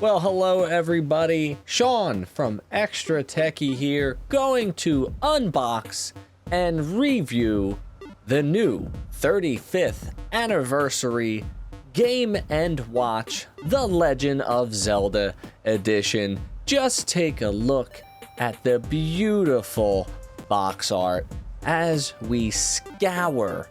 Well, hello everybody. Sean from Extra Techie here, going to unbox and review the new 35th anniversary Game & Watch The Legend of Zelda edition. Just take a look at the beautiful box art as we scour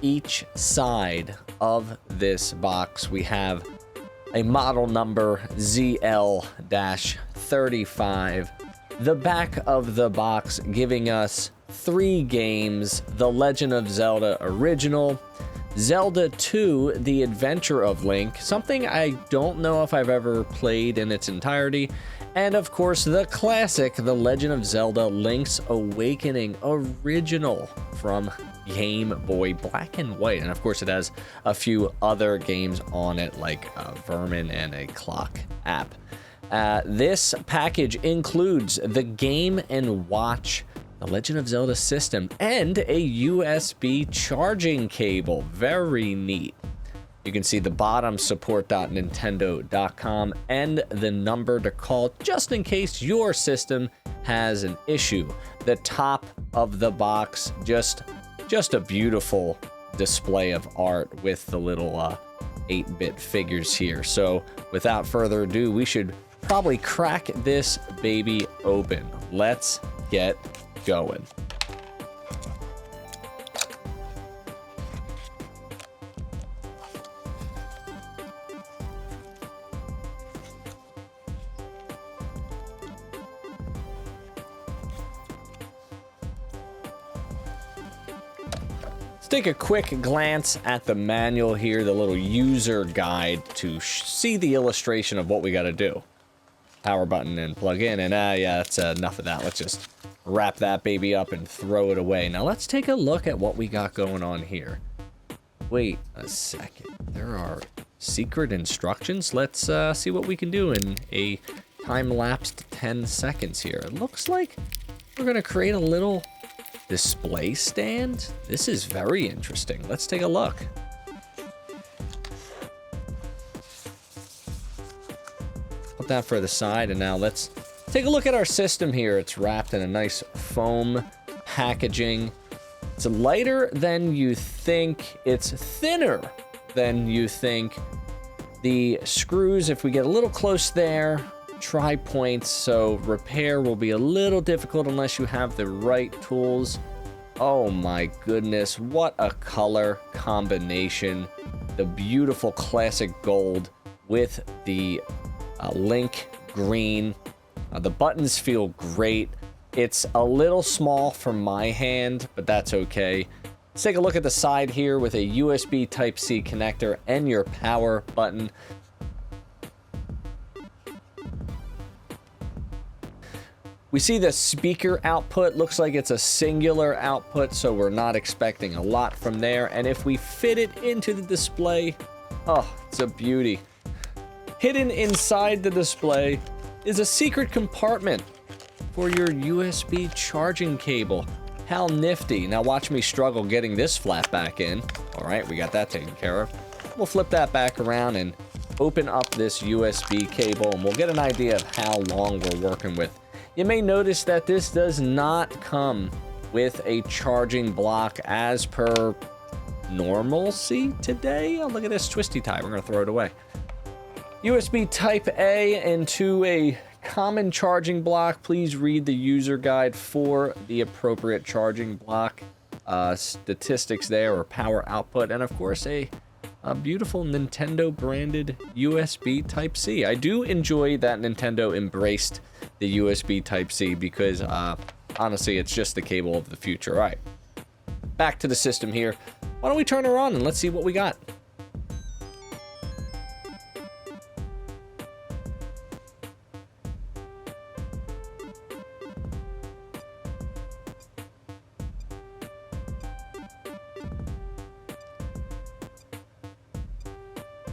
each side of this box. We have a model number ZL-35. The back of the box giving us 3 games: The Legend of Zelda Original, Zelda 2, The Adventure of Link, something I don't know if I've ever played in its entirety, and of course the classic The Legend of Zelda Link's Awakening Original from Game Boy Black and White. And of course it has a few other games on it like Vermin and a clock app. This package includes the Game & Watch The Legend of Zelda system and a USB charging cable. Very neat. You can see the bottom, support.nintendo.com, and the number to call just in case your system has an issue. The top of the box, just a beautiful display of art with the little 8-bit figures here. So without further ado, we should probably crack this baby open. Let's get going. Let's take a quick glance at the manual here, the little user guide, to see the illustration of what we got to do. Power button and plug in, and yeah, that's enough of that. Let's just wrap that baby up and throw it away. Now let's take a look at what we got going on here. Wait a second, there are secret instructions. Let's see what we can do in a time-lapsed 10 seconds here. It looks like we're gonna create a little display stand. This is very interesting. Let's take a look. Put that for the side, and now let's take a look at our system here. It's wrapped in a nice foam packaging. It's lighter than you think. It's thinner than you think. The screws, if we get a little close there, tri-points, so repair will be a little difficult unless you have the right tools. Oh my goodness, what a color combination. The beautiful classic gold with the Link green. The buttons feel great. It's a little small for my hand, but that's okay. Let's take a look at the side here with a USB Type-C connector and your power button. We see the speaker output. Looks like it's a singular output, so we're not expecting a lot from there. And if we fit it into the display, oh, it's a beauty. Hidden inside the display is a secret compartment for your USB charging cable. How nifty. Now watch me struggle getting this flap back in. All right, we got that taken care of. We'll flip that back around and open up this USB cable, and we'll get an idea of how long we're working with. You may notice that this does not come with a charging block as per normalcy today. Oh, look at this twisty tie. We're going to throw it away. USB Type A into a common charging block. Please read the user guide for the appropriate charging block statistics there, or power output, and of course a beautiful Nintendo branded USB Type-C. I do enjoy that Nintendo embraced the USB Type-C because honestly it's just the cable of the future. All right, back to the system here. Why don't we turn her on and let's see what we got.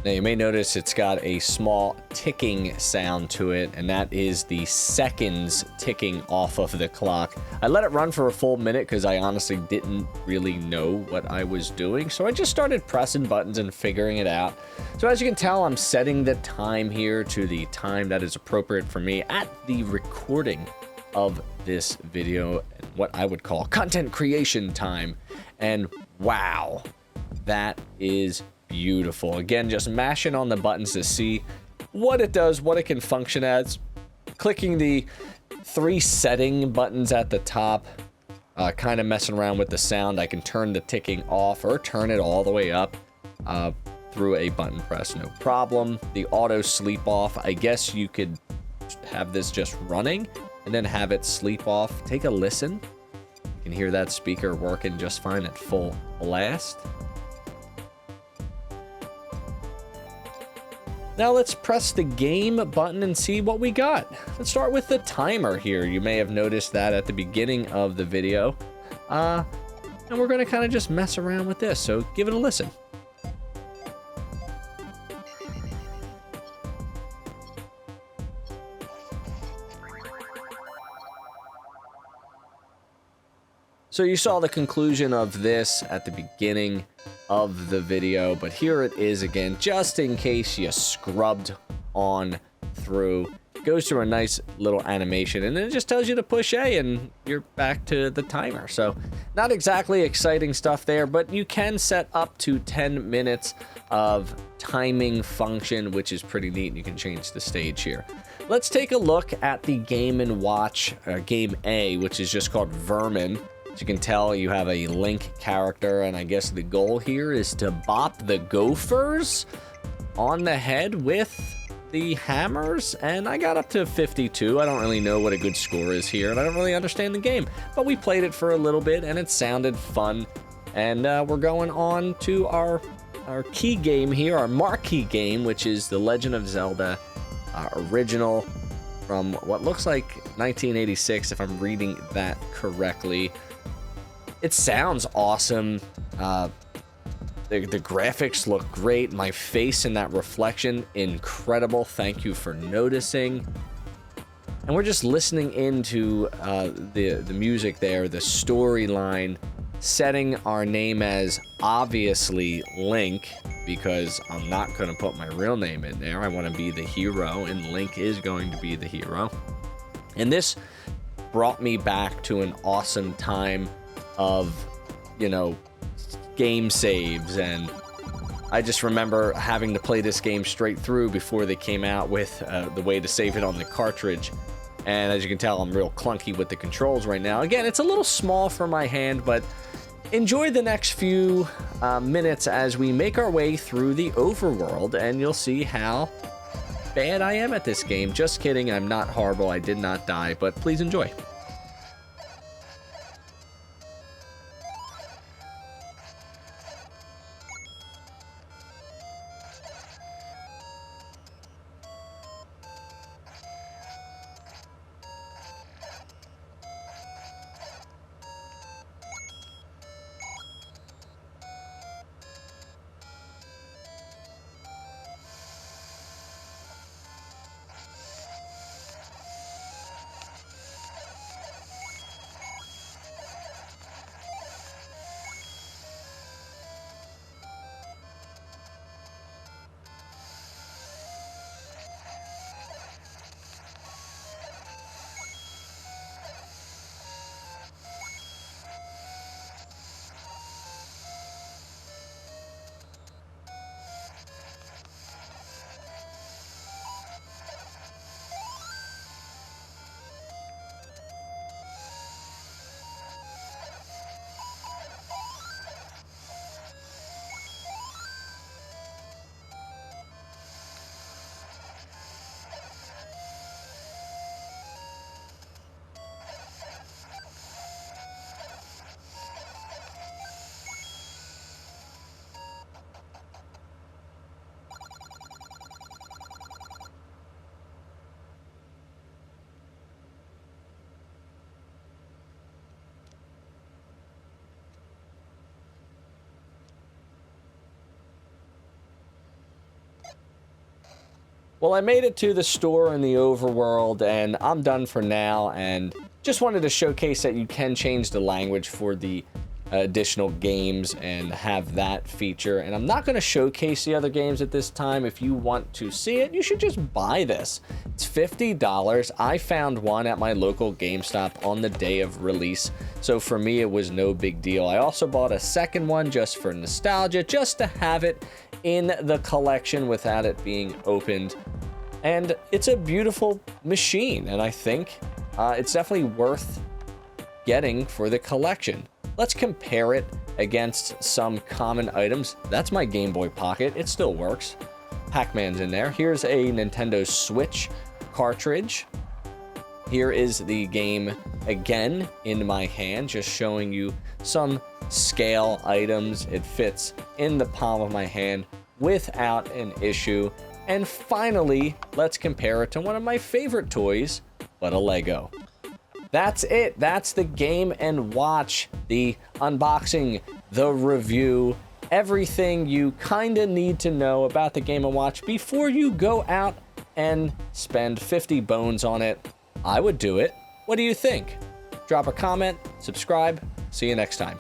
Now you may notice it's got a small ticking sound to it, and that is the seconds ticking off of the clock. I let it run for a full minute because I honestly didn't really know what I was doing, so I just started pressing buttons and figuring it out. So as you can tell, I'm setting the time here to the time that is appropriate for me at the recording of this video, what I would call content creation time. And wow, that is beautiful. Again, just mashing on the buttons to see what it does, what it can function as. Clicking the 3 setting buttons at the top, kind of messing around with the sound. I can turn the ticking off or turn it all the way up through a button press, no problem. The auto sleep off, I guess you could have this just running and then have it sleep off. Take a listen. You can hear that speaker working just fine at full blast. Now let's press the game button and see what we got. Let's start with the timer here. You may have noticed that at the beginning of the video. And we're gonna kind of just mess around with this, so give it a listen. So you saw the conclusion of this at the beginning of the video, but here it is again, just in case you scrubbed on through. It goes through a nice little animation, and then it just tells you to push A, and you're back to the timer. So not exactly exciting stuff there, but you can set up to 10 minutes of timing function, which is pretty neat. You can change the stage here. Let's take a look at the Game & Watch, Game A, which is just called Vermin. As you can tell, you have a Link character, and I guess the goal here is to bop the gophers on the head with the hammers, and I got up to 52. I don't really know what a good score is here, and I don't really understand the game, but we played it for a little bit, and it sounded fun, and we're going on to our key game here, our marquee game, which is The Legend of Zelda original from what looks like 1986, if I'm reading that correctly. It sounds awesome. The graphics look great. My face in that reflection, incredible. Thank you for noticing. And we're just listening into the music there, the storyline, setting our name as obviously Link, because I'm not going to put my real name in there. I want to be the hero, and Link is going to be the hero. And this brought me back to an awesome time of, you know, game saves, and I just remember having to play this game straight through before they came out with the way to save it on the cartridge. And as you can tell, I'm real clunky with the controls right now. Again, it's a little small for my hand, but enjoy the next few minutes as we make our way through the overworld, and you'll see how bad I am at this game. Just kidding, I'm not horrible, I did not die, but please enjoy. Well, I made it to the store in the overworld, and I'm done for now, and just wanted to showcase that you can change the language for the additional games and have that feature. And I'm not going to showcase the other games at this time. If you want to see it, you should just buy this. It's $50. I found one at my local GameStop on the day of release, so for me it was no big deal. I also bought a second one just for nostalgia, just to have it in the collection without it being opened. And it's a beautiful machine, and I think it's definitely worth getting for the collection. Let's compare it against some common items. That's my Game Boy Pocket. It still works. Pac-Man's in there. Here's a Nintendo Switch cartridge. Here is the game again in my hand, just showing you some scale items. It fits in the palm of my hand without an issue. And finally, let's compare it to one of my favorite toys, but a Lego. That's it. That's the Game & Watch, the unboxing, the review, everything you kind of need to know about the Game & Watch before you go out and spend 50 bones on it. I would do it. What do you think? Drop a comment, subscribe. See you next time.